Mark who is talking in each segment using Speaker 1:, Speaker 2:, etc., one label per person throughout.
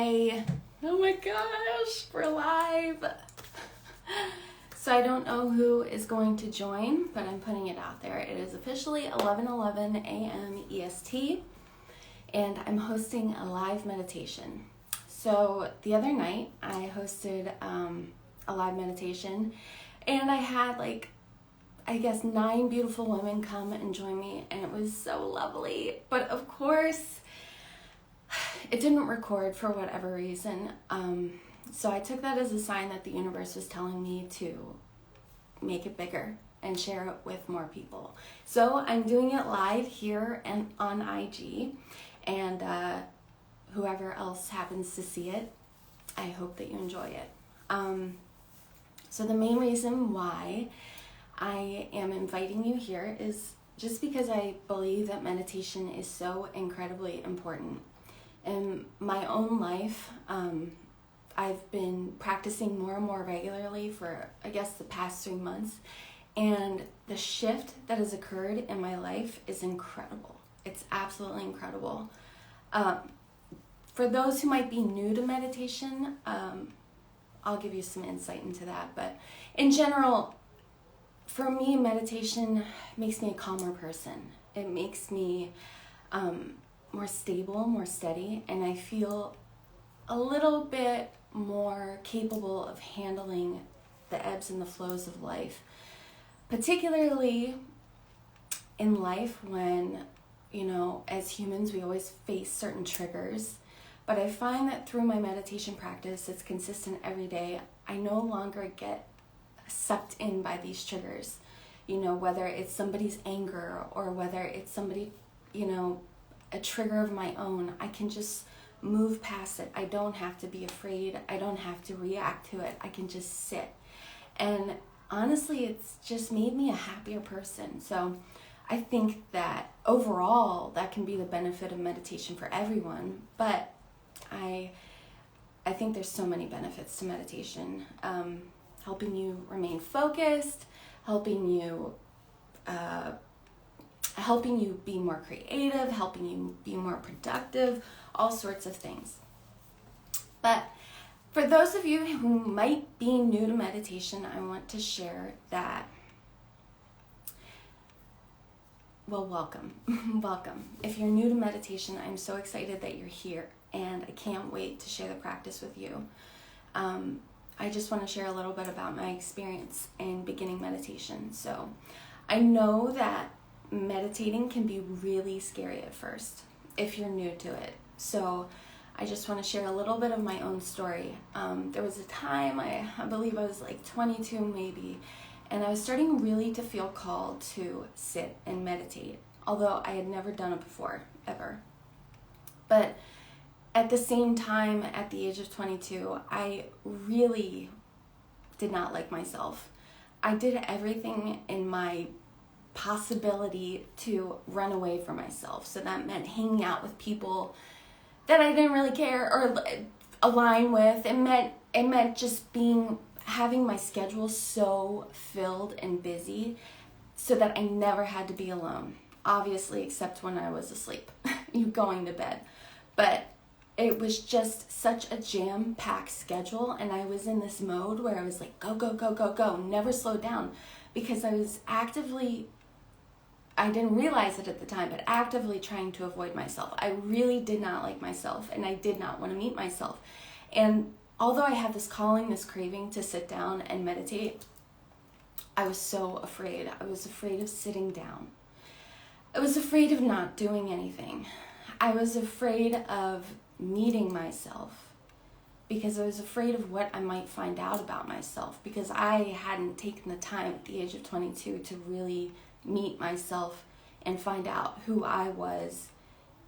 Speaker 1: Hey, oh my gosh, we're live. So I don't know who is going to join, but I'm putting it out there. It is officially 11:11 a.m. EST, and I'm hosting a live meditation. So the other night I hosted a live meditation, and I had 9 beautiful women come and join me, and it was so lovely. But of course, it didn't record for whatever reason. So I took that as a sign that the universe was telling me to make it bigger and share it with more people. So I'm doing it live here and on IG, and whoever else happens to see it, I hope that you enjoy it. So the main reason why I am inviting you here is just because I believe that meditation is so incredibly important. In my own life, I've been practicing more and more regularly for, I guess, the past 3 months, and the shift that has occurred in my life is incredible. It's absolutely incredible. For those who might be new to meditation, I'll give you some insight into that, but in general, for me, meditation makes me a calmer person. It makes me more stable, more steady, and I feel a little bit more capable of handling the ebbs and the flows of life, particularly in life when, as humans, we always face certain triggers. But I find that through my meditation practice, it's consistent every day, I no longer get sucked in by these triggers, whether it's somebody's anger or whether it's somebody, a trigger of my own. I can just move past it. I don't have to be afraid. I don't have to react to it. I can just sit. And honestly, it's just made me a happier person. So I think that overall, that can be the benefit of meditation for everyone. But I think there's so many benefits to meditation. Helping you remain focused, helping you be more creative, helping you be more productive, all sorts of things. But for those of you who might be new to meditation, I want to share that, well, welcome. Welcome. If you're new to meditation, I'm so excited that you're here, and I can't wait to share the practice with you. I just want to share a little bit about my experience in beginning meditation. So I know that meditating can be really scary at first if you're new to it. So I just want to share a little bit of my own story. There was a time, I believe I was 22 maybe, and I was starting really to feel called to sit and meditate, although I had never done it before, ever. But at the same time, at the age of 22, I really did not like myself. I did everything in my possibility to run away from myself. So that meant hanging out with people that I didn't really care or align with. It meant just having my schedule so filled and busy so that I never had to be alone. Obviously, except when I was asleep, going to bed. But it was just such a jam-packed schedule, and I was in this mode where I was like, go, go, go, go, go, never slow down, because I was I didn't realize it at the time, but actively trying to avoid myself. I really did not like myself, and I did not want to meet myself. And although I had this calling, this craving to sit down and meditate, I was so afraid. I was afraid of sitting down. I was afraid of not doing anything. I was afraid of meeting myself because I was afraid of what I might find out about myself, because I hadn't taken the time at the age of 22 to really meet myself and find out who I was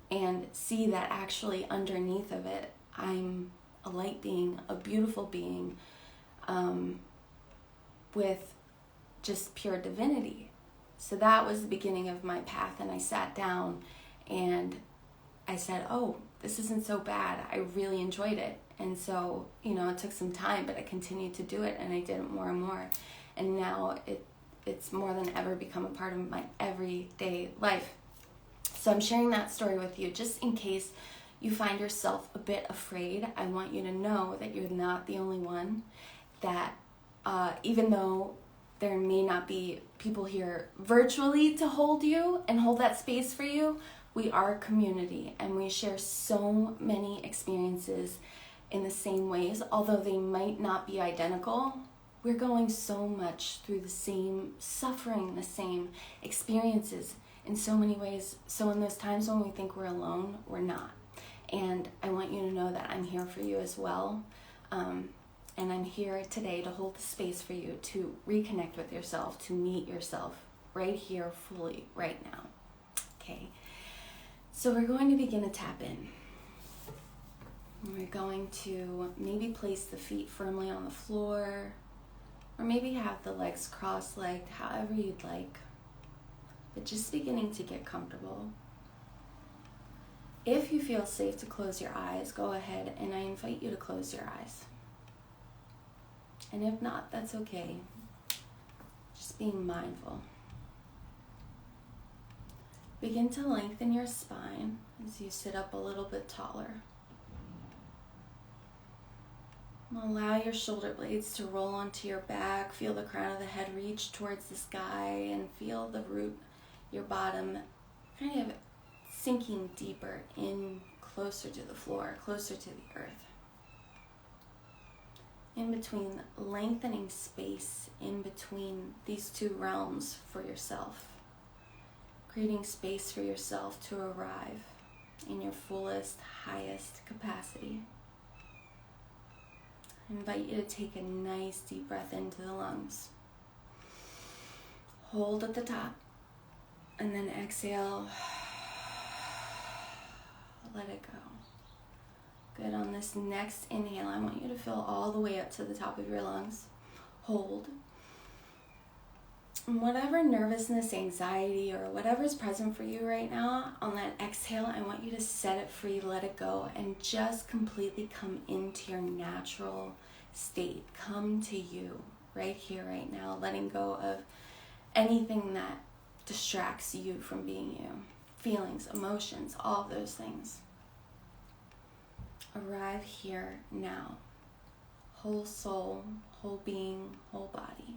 Speaker 1: and see that actually underneath of it, I'm a light being, a beautiful being, with just pure divinity. So that was the beginning of my path, and I sat down and I said, oh, this isn't so bad. I really enjoyed it. And so, it took some time, but I continued to do it, and I did it more and more. And now it's more than ever become a part of my everyday life. So I'm sharing that story with you just in case you find yourself a bit afraid, I want you to know that you're not the only one, that even though there may not be people here virtually to hold you and hold that space for you, we are a community and we share so many experiences in the same ways. Although they might not be identical, we're going so much through the same suffering, the same experiences in so many ways. So in those times when we think we're alone, we're not. And I want you to know that I'm here for you as well. And I'm here today to hold the space for you to reconnect with yourself, to meet yourself right here fully, right now. Okay, so we're going to begin to tap in. We're going to maybe place the feet firmly on the floor, or maybe have the legs cross-legged, however you'd like. But just beginning to get comfortable. If you feel safe to close your eyes, go ahead, and I invite you to close your eyes. And if not, that's okay. Just being mindful. Begin to lengthen your spine as you sit up a little bit taller. Allow your shoulder blades to roll onto your back. Feel the crown of the head reach towards the sky and feel the root, your bottom, kind of sinking deeper in, closer to the floor, closer to the earth. In between, lengthening space in between these two realms for yourself. Creating space for yourself to arrive in your fullest, highest capacity. I invite you to take a nice deep breath into the lungs. Hold at the top, and then exhale. Let it go. Good. On this next inhale, I want you to fill all the way up to the top of your lungs. Hold. And whatever nervousness, anxiety, or whatever's present for you right now, on that exhale, I want you to set it free, let it go, and just completely come into your natural state. Come to you right here, right now, letting go of anything that distracts you from being you. Feelings, emotions, all of those things. Arrive here now. Whole soul, whole being, whole body.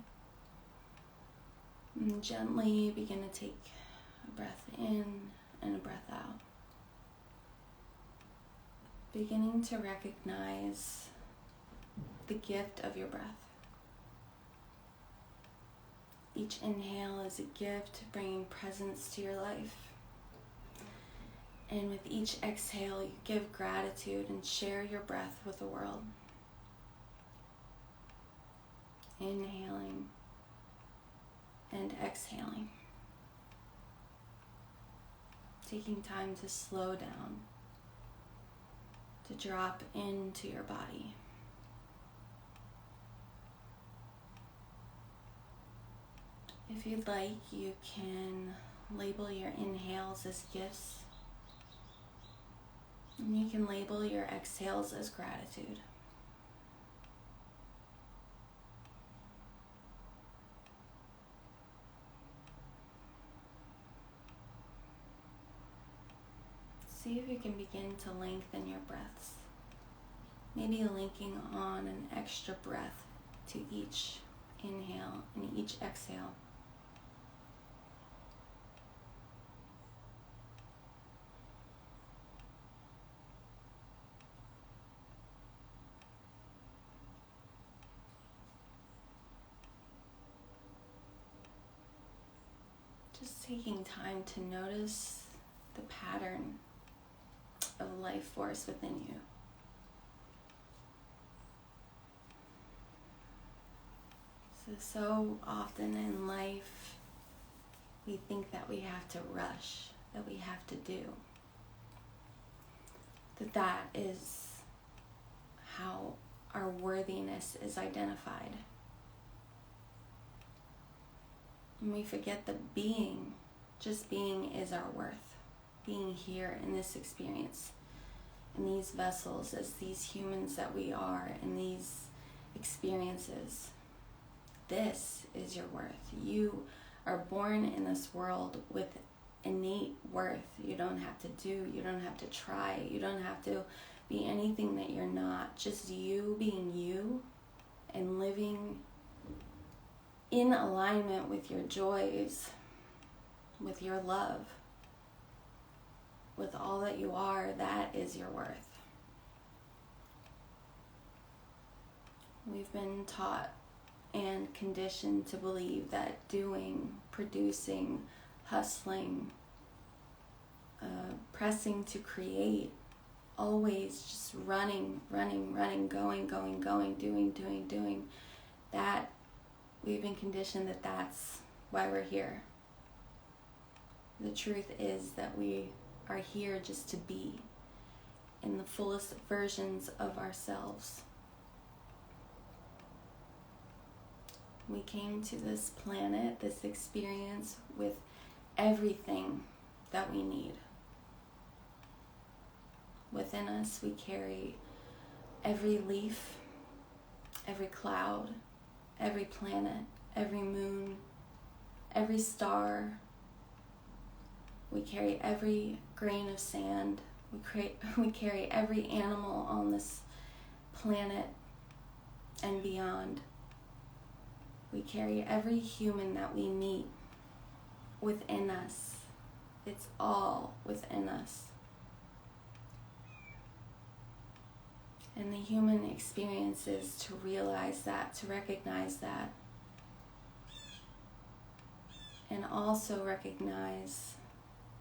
Speaker 1: And gently begin to take a breath in and a breath out. Beginning to recognize the gift of your breath. Each inhale is a gift bringing presence to your life. And with each exhale, you give gratitude and share your breath with the world. Inhaling and exhaling. Taking time to slow down, to drop into your body. If you'd like, you can label your inhales as gifts. And you can label your exhales as gratitude. See if you can begin to lengthen your breaths. Maybe linking on an extra breath to each inhale and each exhale. Just taking time to notice the pattern of life force within you. So often in life, we think that we have to rush, that we have to do. That is how our worthiness is identified. And we forget that being, just being, is our worth. Being here in this experience, in these vessels, as these humans that we are, in these experiences. This is your worth. You are born in this world with innate worth. You don't have to do, you don't have to try, you don't have to be anything that you're not. Just you being you and living in alignment with your joys, with your love, with all that you are. That is your worth. We've been taught and conditioned to believe that doing, producing, hustling, pressing to create, always just running, going, doing, that we've been conditioned that that's why we're here. The truth is that we are here just to be in the fullest versions of ourselves. We came to this planet, this experience, with everything that we need. Within us, we carry every leaf, every cloud, every planet, every moon, every star. We carry every grain of sand. We carry every animal on this planet and beyond. We carry every human that we meet within us. It's all within us. And the human experience is to realize that, to recognize that, and also recognize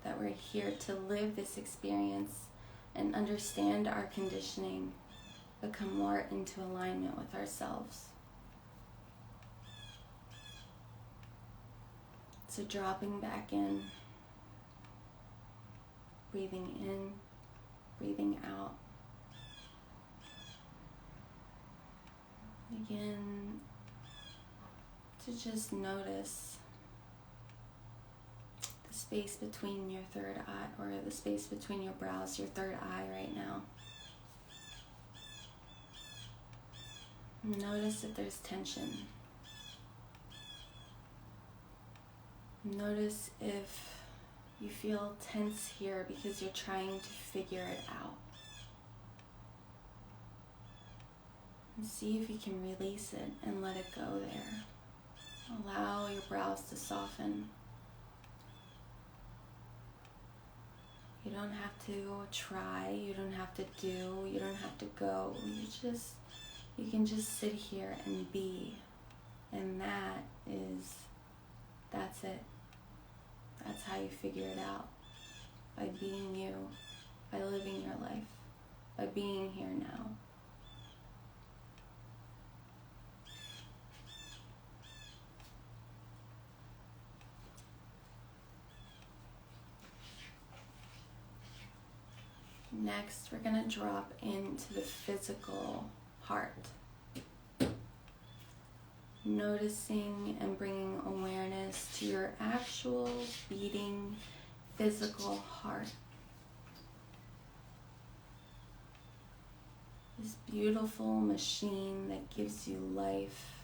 Speaker 1: that we're here to live this experience and understand our conditioning, become more into alignment with ourselves. So dropping back in, breathing out. Begin to just notice the space between your third eye, or the space between your brows, your third eye right now. Notice if there's tension. Notice if you feel tense here because you're trying to figure it out. And see if you can release it and let it go there. Allow your brows to soften. You don't have to try, you don't have to do, you don't have to go. You can just sit here and be. And that's it. That's how you figure it out. By being you, by living your life, by being here now. Next, we're going to drop into the physical heart. Noticing and bringing awareness to your actual beating physical heart. This beautiful machine that gives you life,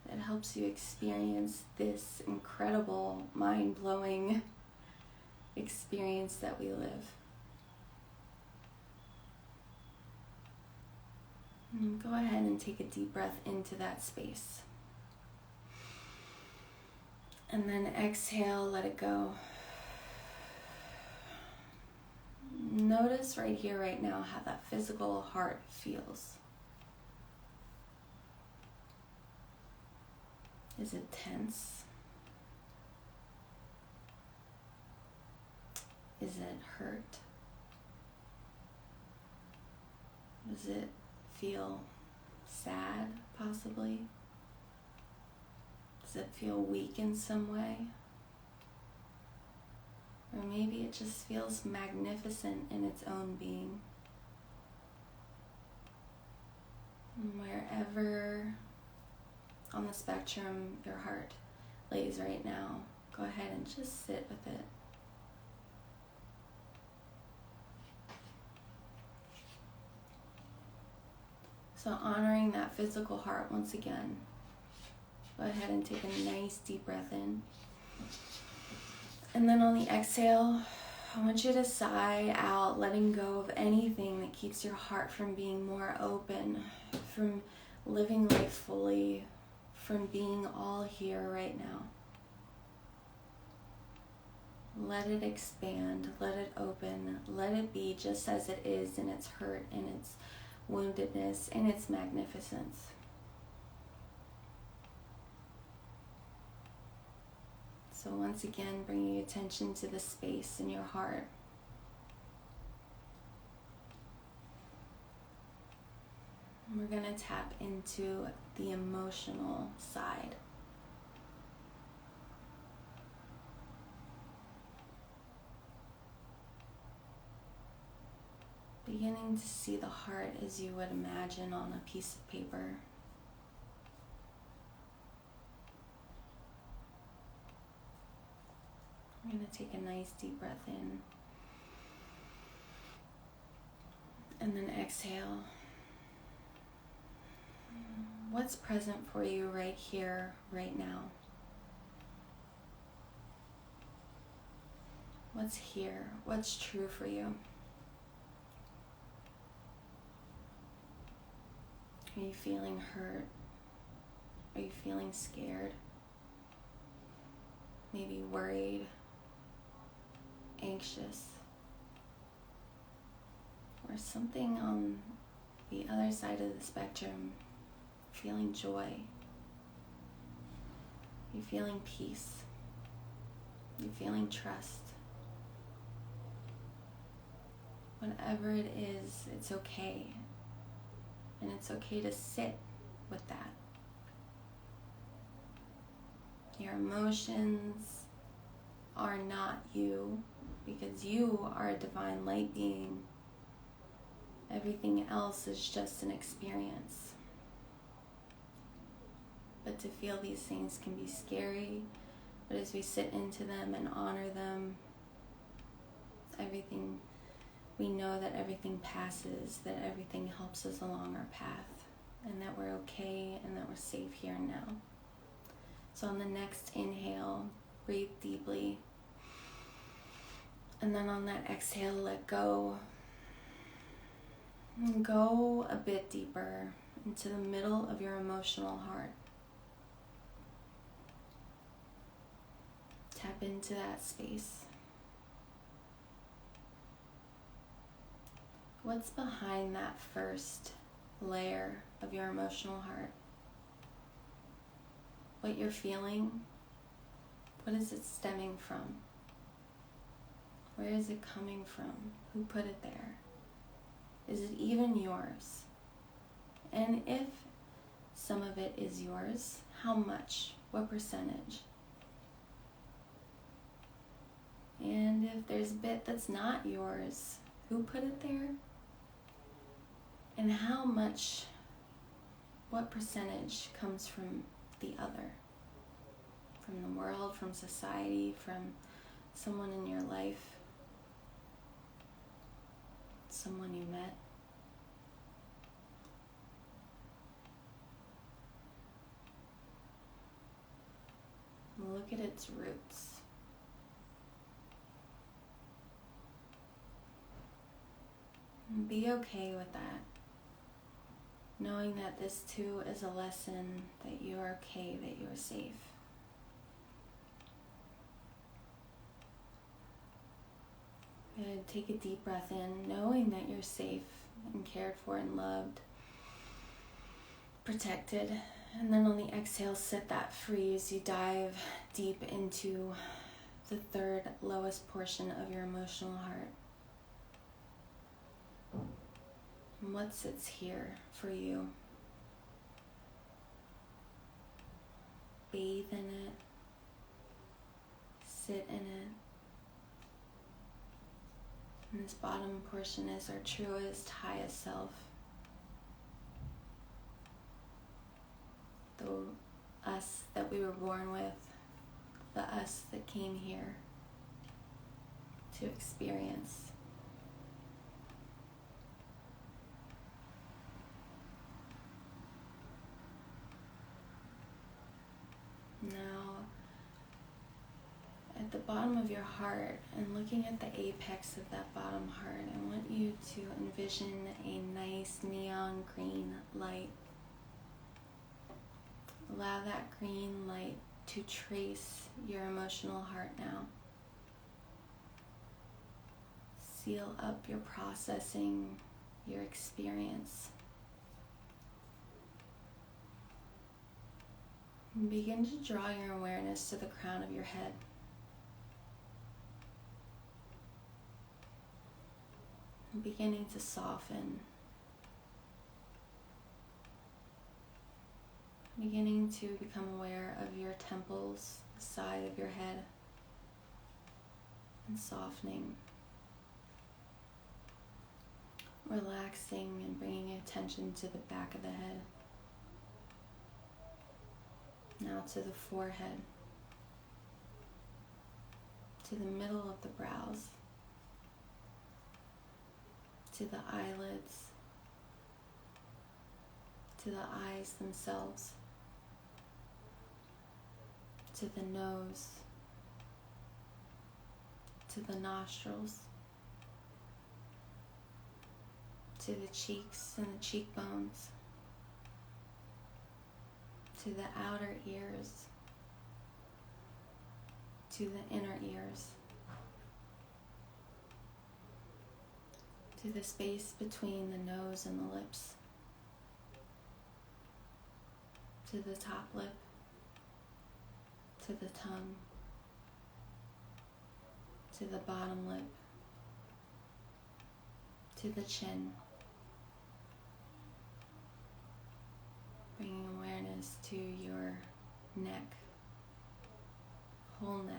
Speaker 1: that helps you experience this incredible, mind-blowing experience that we live. And go ahead and take a deep breath into that space. And then exhale, let it go. Notice right here, right now, how that physical heart feels. Is it tense? Is it hurt? Does it feel sad, possibly? Does it feel weak in some way? Or maybe it just feels magnificent in its own being. And wherever on the spectrum your heart lays right now, go ahead and just sit with it. So honoring that physical heart once again, go ahead and take a nice deep breath in. And then on the exhale, I want you to sigh out, letting go of anything that keeps your heart from being more open, from living life fully, from being all here right now. Let it expand, let it open, let it be just as it is in its hurt, in its woundedness, in its magnificence. So once again, bringing attention to the space in your heart. And we're going to tap into the emotional side. Beginning to see the heart as you would imagine on a piece of paper. I'm going to take a nice deep breath in. And then exhale. What's present for you right here, right now? What's here? What's true for you? Are you feeling hurt? Are you feeling scared? Maybe worried? Anxious? Or something on the other side of the spectrum, feeling joy? You're feeling peace? You're feeling trust? Whatever it is, it's okay. And it's okay to sit with that. Your emotions are not you, because you are a divine light being. Everything else is just an experience. But to feel these things can be scary, but as we sit into them and honor them, we know that everything passes, that everything helps us along our path, and that we're okay and that we're safe here and now. So on the next inhale, breathe deeply. And then on that exhale, let go. And go a bit deeper into the middle of your emotional heart. Tap into that space. What's behind that first layer of your emotional heart? What you're feeling? What is it stemming from? Where is it coming from? Who put it there? Is it even yours? And if some of it is yours, how much? What percentage? And if there's a bit that's not yours, who put it there? And how much, what percentage comes from the other? From the world, from society, from someone in your life, someone you met. Look at its roots. And be okay with that. Knowing that this too is a lesson, that you are okay, that you are safe. And take a deep breath in, knowing that you're safe and cared for and loved, protected. And then on the exhale, set that free as you dive deep into the third lowest portion of your emotional heart. And what sits here for you? Bathe in it. Sit in it. And this bottom portion is our truest, highest self. The us that we were born with. The us that came here to experience. Now, at at the bottom of your heart and looking at the apex of that bottom heart, I want you to envision a nice neon green light. Allow that green light to trace your emotional heart now. Seal up your processing, your experience. And begin to draw your awareness to the crown of your head. And beginning to soften. Beginning to become aware of your temples, the side of your head, and softening. Relaxing and bringing attention to the back of the head. Now to the forehead, to the middle of the brows, to the eyelids, to the eyes themselves, to the nose, to the nostrils, to the cheeks and the cheekbones, to the outer ears, to the inner ears, to the space between the nose and the lips, to the top lip, to the tongue, to the bottom lip, to the chin. Bringing awareness to your neck, whole neck,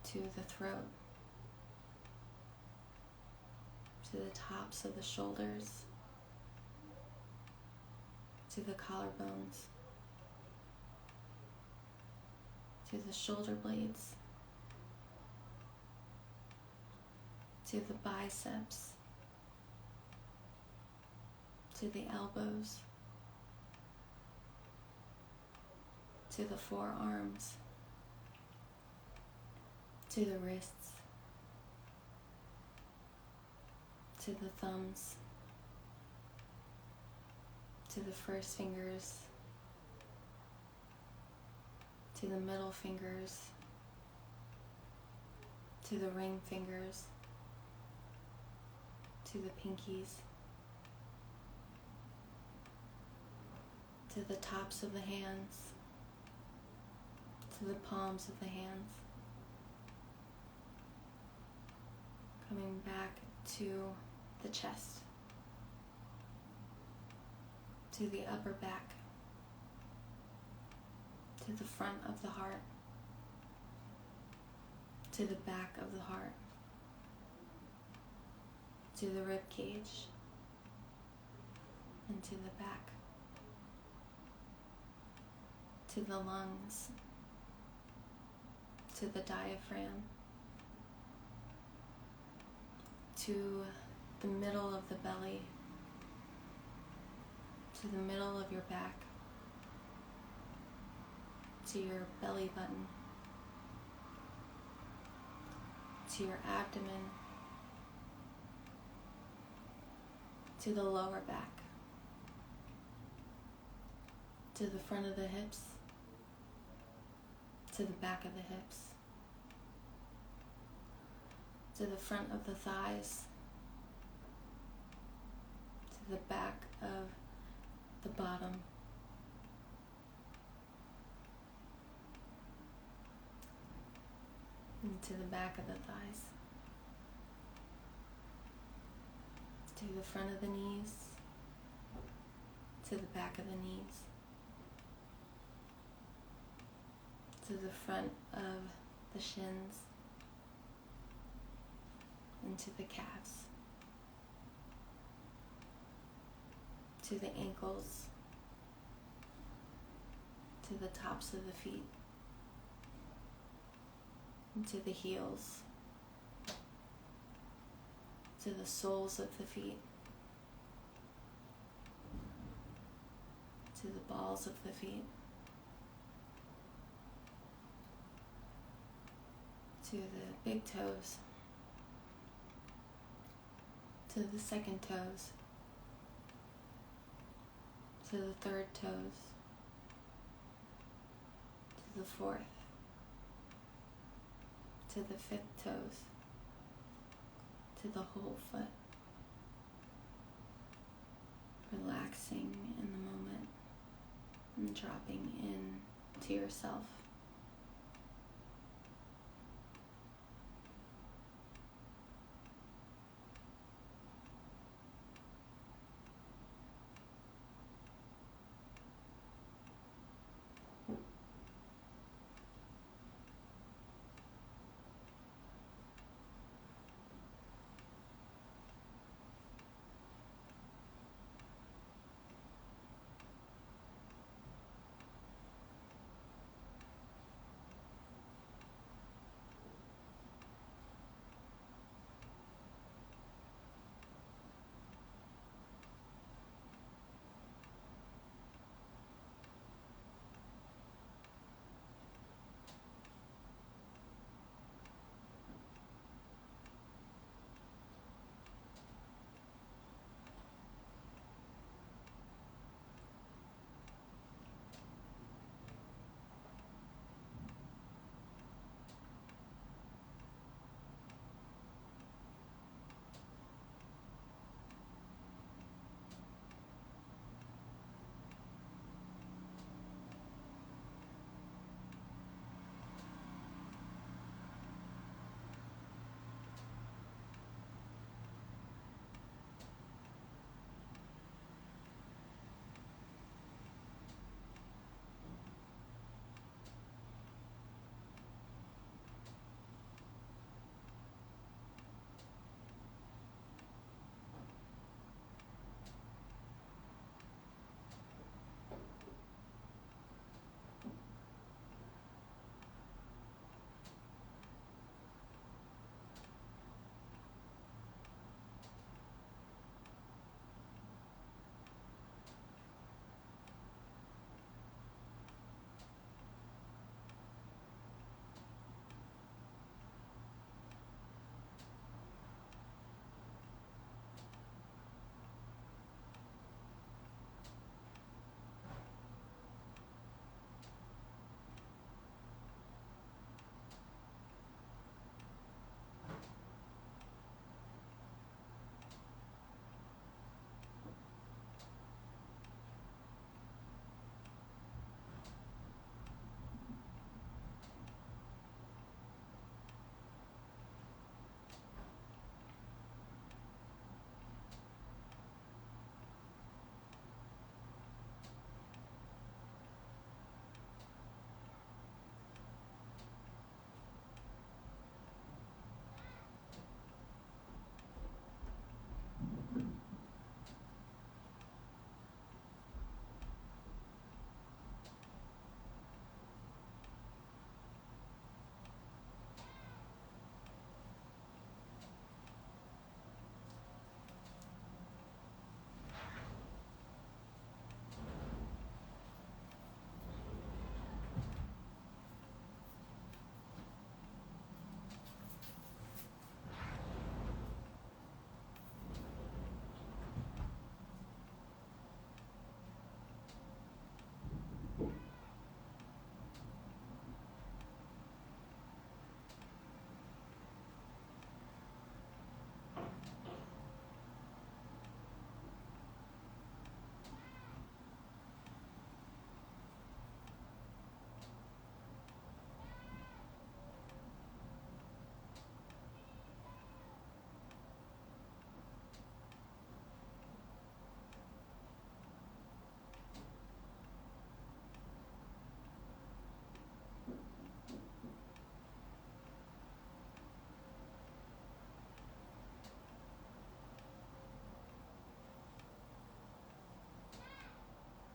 Speaker 1: to the throat, to the tops of the shoulders, to the collarbones, to the shoulder blades, to the biceps, to the elbows, to the forearms, to the wrists, to the thumbs, to the first fingers, to the middle fingers, to the ring fingers, to the pinkies, to the tops of the hands, to the palms of the hands, coming back to the chest, to the upper back, to the front of the heart, to the back of the heart, to the rib cage, and to the back, to the lungs, to the diaphragm, to the middle of the belly, to the middle of your back, to your belly button, to your abdomen, to the lower back, to the front of the hips, to the back of the hips, to the front of the thighs, to the back of the bottom, and to the back of the thighs, to the front of the knees, to the back of the knees, to the front of the shins, and to the calves, to the ankles, to the tops of the feet, and to the heels, to the soles of the feet, to the balls of the feet, to the big toes, to the second toes, to the third toes, to the fourth, to the fifth toes, to the whole foot. Relaxing in the moment and dropping in to yourself.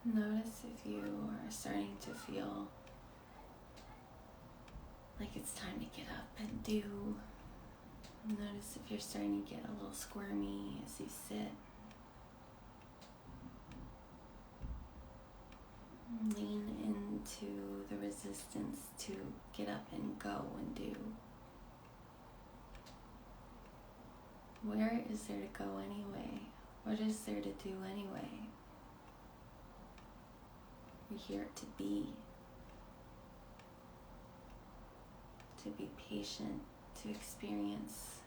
Speaker 1: Notice if you are starting to feel like it's time to get up and do. Notice if you're starting to get a little squirmy as you sit. Lean into the resistance to get up and go and do. Where is there to go anyway? What is there to do anyway? We're here to be patient, to experience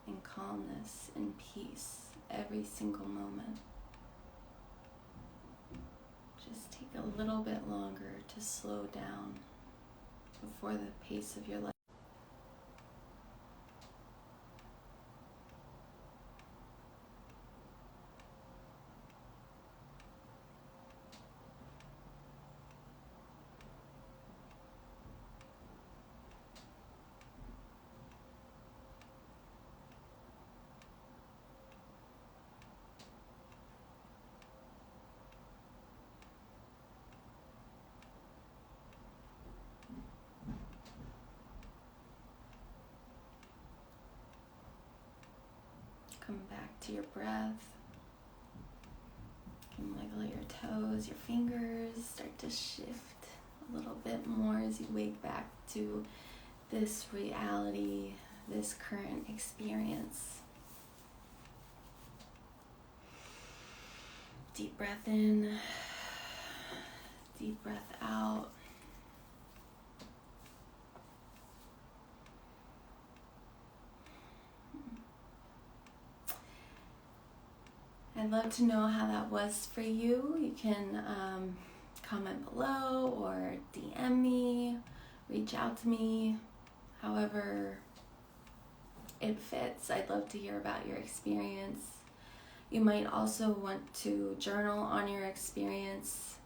Speaker 1: in calmness and peace every single moment. Just take a little bit longer to slow down before the pace of your life. Come back to your breath. You can wiggle your toes, your fingers start to shift a little bit more as you wake back to this reality, this current experience. Deep breath in, deep breath out. I'd love to know how that was for you. You can comment below or DM me, reach out to me, however it fits. I'd love to hear about your experience. You might also want to journal on your experience.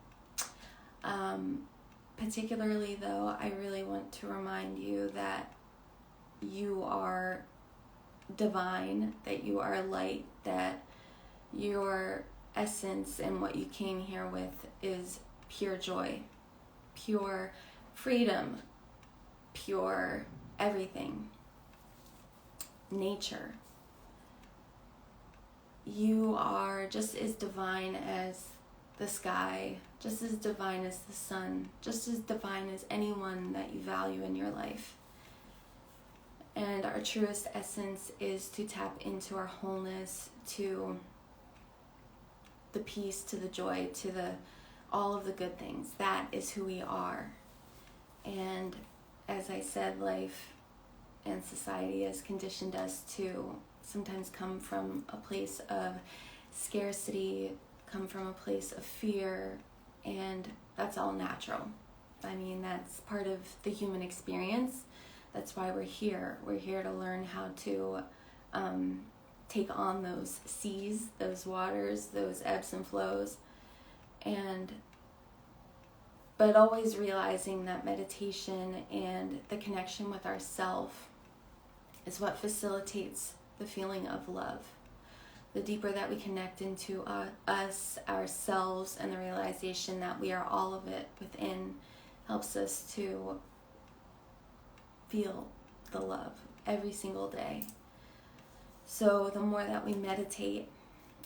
Speaker 1: Particularly though, I really want to remind you that you are divine, that you are light, that your essence and what you came here with is pure joy, pure freedom, pure everything, nature. You are just as divine as the sky, just as divine as the sun, just as divine as anyone that you value in your life. And our truest essence is to tap into our wholeness, to the peace, to the joy, to all of the good things. That is who we are. And as I said, life and society has conditioned us to sometimes come from a place of scarcity, come from a place of fear, and that's all natural. I mean, that's part of the human experience. That's why we're here. We're here to learn how to take on those seas, those waters, those ebbs and flows, but always realizing that meditation and the connection with ourself is what facilitates the feeling of love. The deeper that we connect into us, ourselves, and the realization that we are all of it within helps us to feel the love every single day. So the more that we meditate,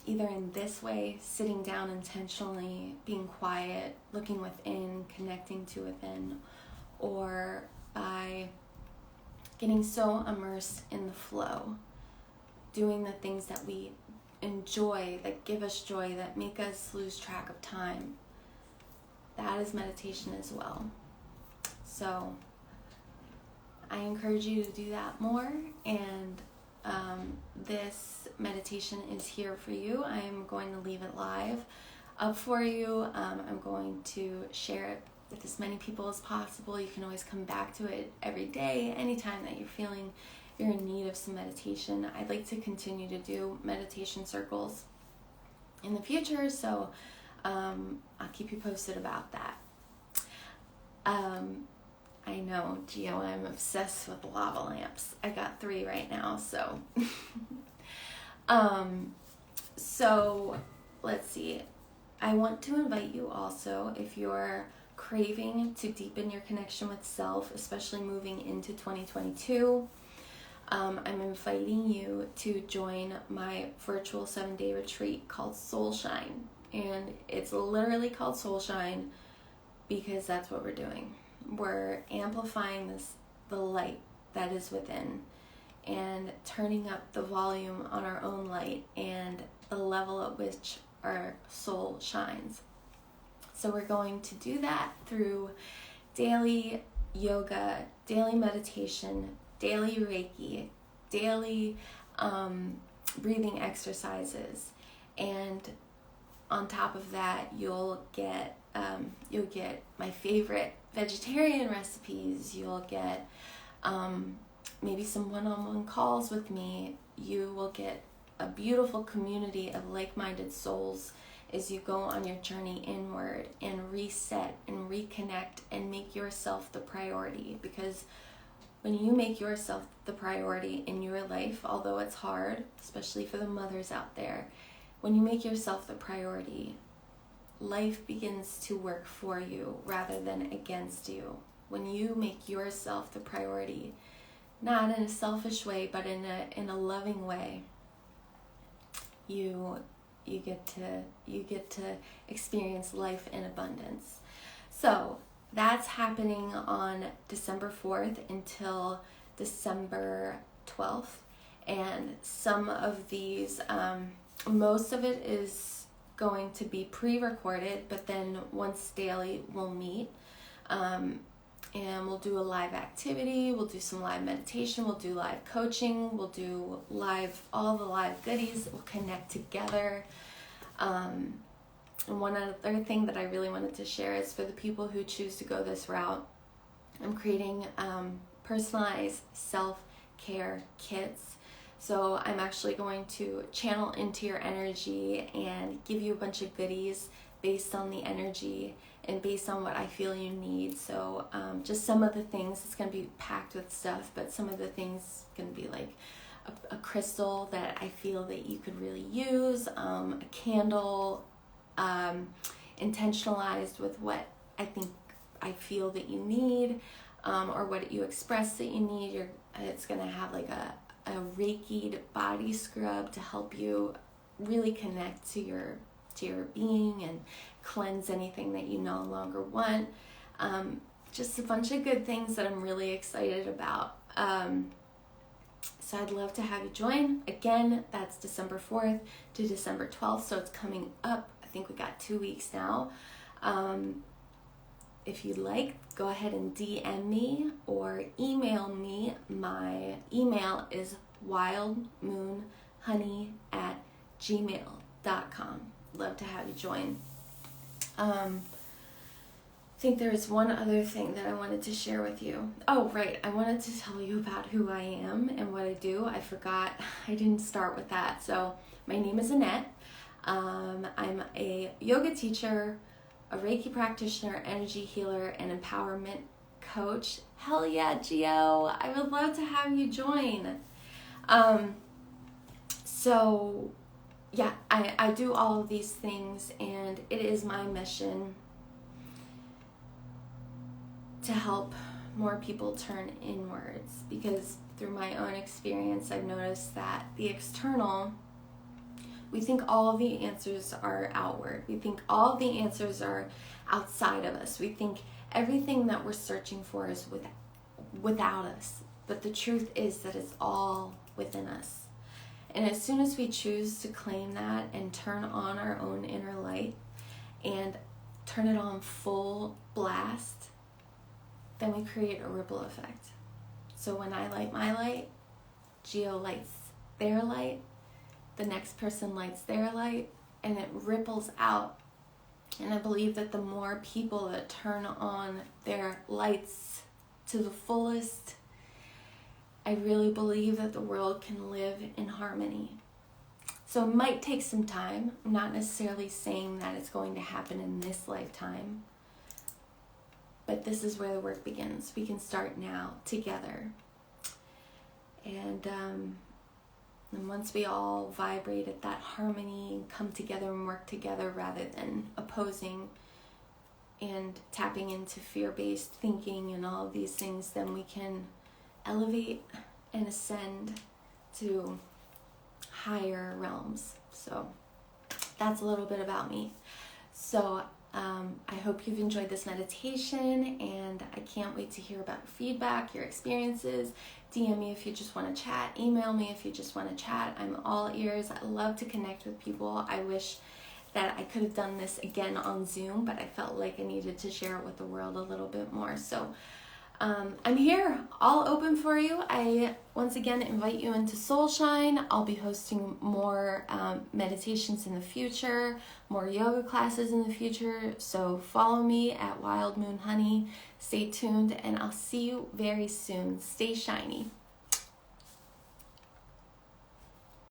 Speaker 1: either in this way, sitting down intentionally, being quiet, looking within, connecting to within, or by getting so immersed in the flow, doing the things that we enjoy, that give us joy, that make us lose track of time, that is meditation as well. So I encourage you to do that more, and this meditation is here for you. I am going to leave it live up for you. I'm going to share it with as many people as possible. You can always come back to it every day, anytime that you're feeling you're in need of some meditation. I'd like to continue to do meditation circles in the future, so I'll keep you posted about that. I know, Gio, I'm obsessed with lava lamps. I got 3 right now, so. So let's see. I want to invite you also, if you're craving to deepen your connection with self, especially moving into 2022, I'm inviting you to join my virtual 7-day retreat called SOULSHINE. And it's literally called SOULSHINE because that's what we're doing. We're amplifying the light that is within, and turning up the volume on our own light and the level at which our soul shines. So we're going to do that through daily yoga, daily meditation, daily Reiki, daily breathing exercises, and on top of that, you'll get my favorite vegetarian recipes. You'll get maybe some one-on-one calls with me. You will get a beautiful community of like-minded souls as you go on your journey inward and reset and reconnect and make yourself the priority. Because when you make yourself the priority in your life, although it's hard, especially for the mothers out there, when you make yourself the priority, life begins to work for you rather than against you. When you make yourself the priority, not in a selfish way, but in a loving way, you get to experience life in abundance. So that's happening on December 4th until December 12th. And some of these, most of it is going to be pre-recorded, but then once daily we'll meet. And we'll do a live activity, we'll do some live meditation, we'll do live coaching, we'll do all the live goodies, we'll connect together. And one other thing that I really wanted to share is for the people who choose to go this route, I'm creating personalized self-care kits. So I'm actually going to channel into your energy and give you a bunch of goodies based on the energy and based on what I feel you need. So just some of the things, it's going to be packed with stuff, but some of the things going to be like a crystal that I feel that you could really use, a candle, intentionalized with what I feel that you need, or what you express that you need. It's going to have like a Reiki body scrub to help you really connect to your being and cleanse anything that you no longer want. Just a bunch of good things that I'm really excited about. So I'd love to have you join. Again, that's December 4th to December 12th, so it's coming up. I think we got 2 weeks now. If you'd like, go ahead and DM me or email me. My email is wildmoonhoney@gmail.com. Love to have you join. I think there's one other thing that I wanted to share with you. Oh, right. I wanted to tell you about who I am and what I do. I forgot. I didn't start with that. So my name is Annette. I'm a yoga teacher, a Reiki practitioner, energy healer, and empowerment coach. Hell yeah, Gio. I would love to have you join. So yeah, I do all of these things, and it is my mission to help more people turn inwards, because through my own experience, I've noticed that the external, we think all the answers are outward. We think all the answers are outside of us. We think everything that we're searching for is without us. But the truth is that it's all within us. And as soon as we choose to claim that and turn on our own inner light and turn it on full blast, then we create a ripple effect. So when I light my light, Gio lights their light, the next person lights their light, and it ripples out. And I believe that the more people that turn on their lights to the fullest, I really believe that the world can live in harmony. So it might take some time. I'm not necessarily saying that it's going to happen in this lifetime, but this is where the work begins. We can start now together. And once we all vibrate at that harmony and come together and work together rather than opposing and tapping into fear-based thinking and all of these things, then we can elevate and ascend to higher realms. So that's a little bit about me. So I hope you've enjoyed this meditation, and I can't wait to hear about your feedback, your experiences. DM me if you just want to chat. Email me if you just want to chat. I'm all ears. I love to connect with people. I wish that I could have done this again on Zoom, but I felt like I needed to share it with the world a little bit more. So I'm here, all open for you. I once again invite you into SOULSHINE. I'll be hosting more meditations in the future, more yoga classes in the future. So follow me at Wild Moon Honey. Stay tuned, and I'll see you very soon. Stay shiny.